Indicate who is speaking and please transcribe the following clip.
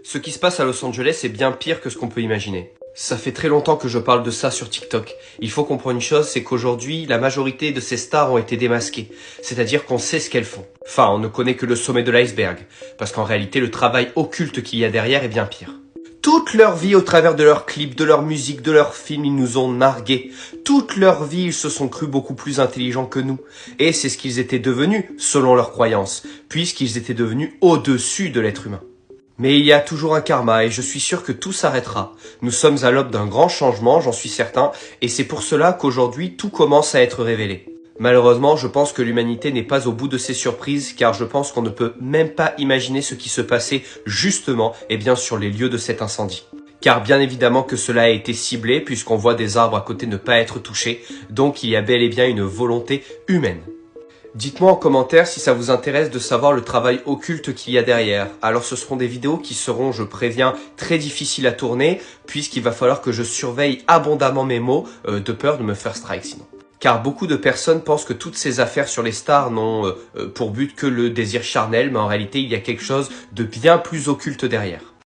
Speaker 1: Ce qui se passe à Los Angeles est bien pire que ce qu'on peut imaginer. Ça fait très longtemps que je parle de ça sur TikTok. Il faut comprendre une chose, c'est qu'aujourd'hui, la majorité de ces stars ont été démasquées. C'est-à-dire qu'on sait ce qu'elles font. Enfin, on ne connaît que le sommet de l'iceberg. Parce qu'en réalité, le travail occulte qu'il y a derrière est bien pire. Toute leur vie, au travers de leurs clips, de leur musique, de leurs films, ils nous ont nargués. Toute leur vie, ils se sont crus beaucoup plus intelligents que nous. Et c'est ce qu'ils étaient devenus, selon leurs croyances, puisqu'ils étaient devenus au-dessus de l'être humain. Mais il y a toujours un karma et je suis sûr que tout s'arrêtera. Nous sommes à l'aube d'un grand changement, j'en suis certain, et c'est pour cela qu'aujourd'hui tout commence à être révélé. Malheureusement, je pense que l'humanité n'est pas au bout de ses surprises, car je pense qu'on ne peut même pas imaginer ce qui se passait justement, sur les lieux de cet incendie. Car bien évidemment que cela a été ciblé, puisqu'on voit des arbres à côté ne pas être touchés, donc il y a bel et bien une volonté humaine. Dites-moi en commentaire si ça vous intéresse de savoir le travail occulte qu'il y a derrière. Alors ce seront des vidéos qui seront, je préviens, très difficiles à tourner, puisqu'il va falloir que je surveille abondamment mes mots, de peur de me faire strike sinon. Car beaucoup de personnes pensent que toutes ces affaires sur les stars n'ont pour but que le désir charnel, mais en réalité il y a quelque chose de bien plus occulte derrière.